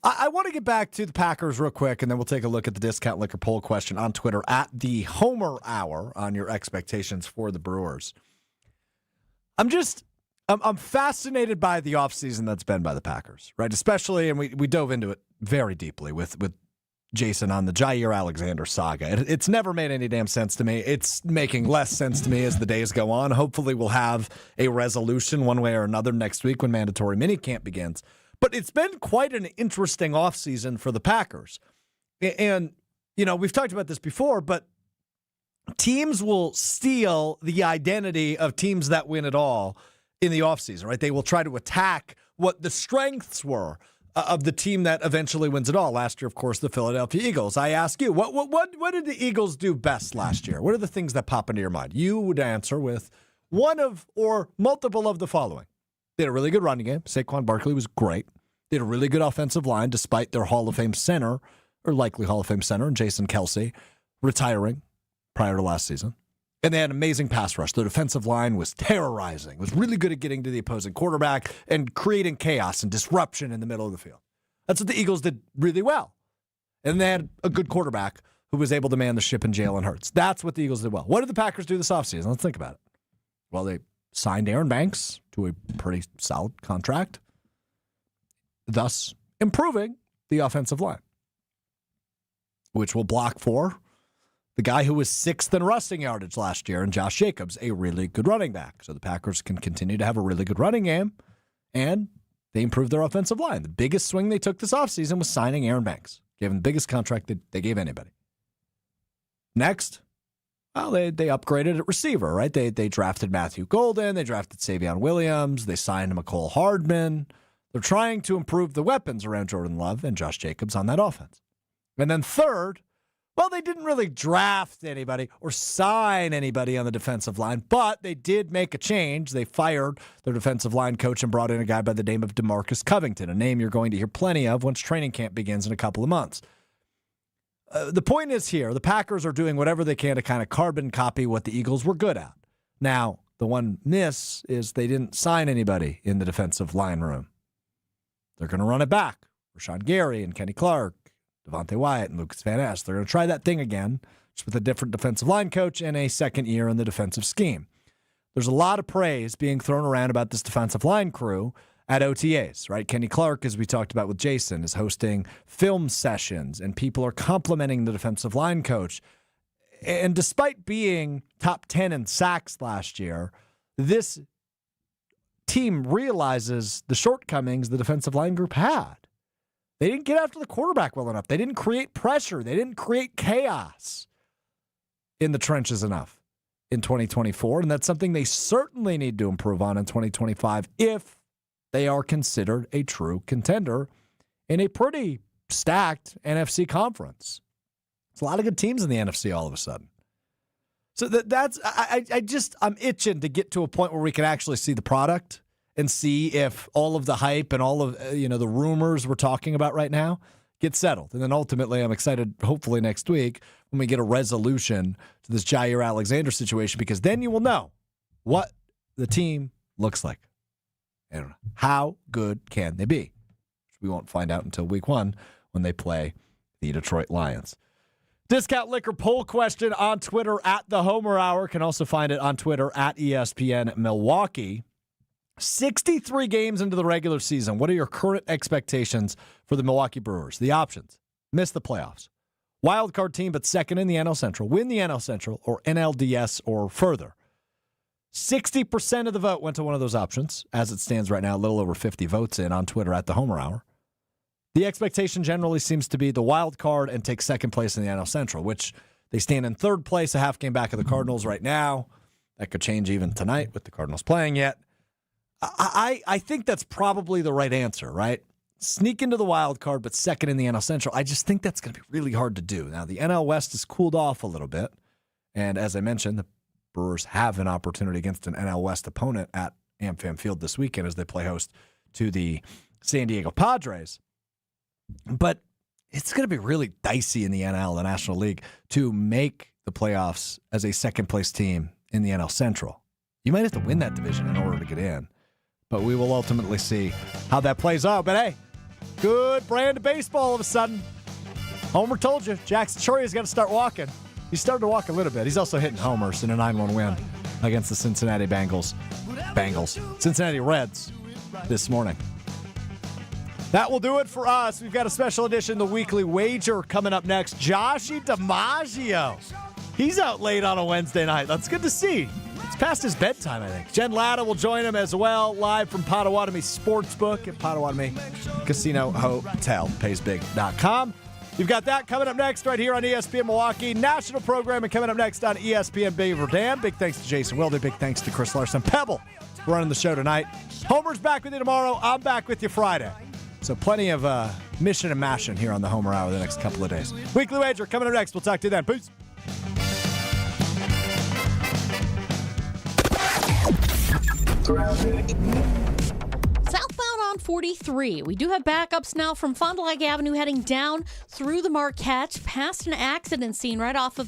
I want to get back to the Packers real quick, and then we'll take a look at the discount liquor poll question on Twitter at the Homer Hour on your expectations for the Brewers. I'm fascinated by the offseason that's been by the Packers, right? Especially, and we dove into it very deeply with Jason on the Jaire Alexander saga. It's never made any damn sense to me. It's making less sense to me as the days go on. Hopefully we'll have a resolution one way or another next week when mandatory minicamp begins. But it's been quite an interesting offseason for the Packers. And, we've talked about this before, but teams will steal the identity of teams that win it all in the offseason, right? They will try to attack what the strengths were of the team that eventually wins it all. Last year, of course, the Philadelphia Eagles. I ask you, what did the Eagles do best last year? What are the things that pop into your mind? You would answer with one of or multiple of the following. They had a really good running game. Saquon Barkley was great. They had a really good offensive line despite their Hall of Fame center, or likely Hall of Fame center, and Jason Kelce retiring prior to last season. And they had an amazing pass rush. Their defensive line was terrorizing. It was really good at getting to the opposing quarterback and creating chaos and disruption in the middle of the field. That's what the Eagles did really well. And they had a good quarterback who was able to man the ship in Jalen Hurts. That's what the Eagles did well. What did the Packers do this offseason? Let's think about it. Well, they signed Aaron Banks to a pretty solid contract, thus improving the offensive line, which will block for the guy who was 6th in rushing yardage last year, and Josh Jacobs, a really good running back. So the Packers can continue to have a really good running game, and they improved their offensive line. The biggest swing they took this offseason was signing Aaron Banks. Gave him the biggest contract that they gave anybody. Next, well, they upgraded at receiver, right? They drafted Matthew Golden. They drafted Savion Williams. They signed McCole Hardman. They're trying to improve the weapons around Jordan Love and Josh Jacobs on that offense. And then third, well, they didn't really draft anybody or sign anybody on the defensive line, but they did make a change. They fired their defensive line coach and brought in a guy by the name of DeMarcus Covington, a name you're going to hear plenty of once training camp begins in a couple of months. The point is here, the Packers are doing whatever they can to kind of carbon copy what the Eagles were good at. Now, the one miss is they didn't sign anybody in the defensive line room. They're going to run it back. Rashawn Gary and Kenny Clark, Devontae Wyatt and Lucas Van Ness. They're going to try that thing again, just with a different defensive line coach and a second year in the defensive scheme. There's a lot of praise being thrown around about this defensive line crew at OTAs, right? Kenny Clark, as we talked about with Jason, is hosting film sessions, and people are complimenting the defensive line coach. And despite being top 10 in sacks last year, this team realizes the shortcomings the defensive line group had. They didn't get after the quarterback well enough. They didn't create pressure. They didn't create chaos in the trenches enough in 2024, and that's something they certainly need to improve on in 2025 if they are considered a true contender in a pretty stacked NFC conference. There's a lot of good teams in the NFC all of a sudden. So I'm itching to get to a point where we can actually see the product and see if all of the hype and all of the rumors we're talking about right now get settled. And then ultimately, I'm excited, hopefully next week, when we get a resolution to this Jaire Alexander situation, because then you will know what the team looks like and how good can they be. We won't find out until week 1 when they play the Detroit Lions. Discount Liquor poll question on Twitter at the Homer Hour. Can also find it on Twitter at ESPN Milwaukee. 63 games into the regular season. What are your current expectations for the Milwaukee Brewers? The options: miss the playoffs, wild card team but second in the NL Central, win the NL Central, or NLDS or further. 60% of the vote went to one of those options. As it stands right now, a little over 50 votes in on Twitter at the Homer Hour. The expectation generally seems to be the wild card and take second place in the NL Central, which they stand in third place, a half game back of the Cardinals right now. That could change even tonight with the Cardinals playing yet. I think that's probably the right answer, right? Sneak into the wild card, but second in the NL Central. I just think that's going to be really hard to do. Now, the NL West has cooled off a little bit. And as I mentioned, the Brewers have an opportunity against an NL West opponent at AmFam Field this weekend as they play host to the San Diego Padres. But it's going to be really dicey in the NL, the National League, to make the playoffs as a second-place team in the NL Central. You might have to win that division in order to get in. But we will ultimately see how that plays out. But hey, good brand of baseball all of a sudden. Homer told you, Jackson Choria's got to start walking. He's starting to walk a little bit. He's also hitting homers in a 9-1 win against the Cincinnati Cincinnati Reds this morning. That will do it for us. We've got a special edition, the Weekly Wager, coming up next. Joshy DiMaggio. He's out late on a Wednesday night. That's good to see. It's past his bedtime, I think. Jen Latta will join him as well, live from Potawatomi Sportsbook at Potawatomi Casino Hotel, paysbig.com. You've got that coming up next right here on ESPN Milwaukee. National programming coming up next on ESPN Beaver Dam. Big thanks to Jason Wilde. Big thanks to Chris Larson. Pebble running the show tonight. Homer's back with you tomorrow. I'm back with you Friday. So plenty of mission and mashing here on the Homer Hour the next couple of days. Weekly Wager coming up next. We'll talk to you then. Peace. Southbound on 43. We do have backups now from Fond du Lac Avenue heading down through the Marquette, past an accident scene right off of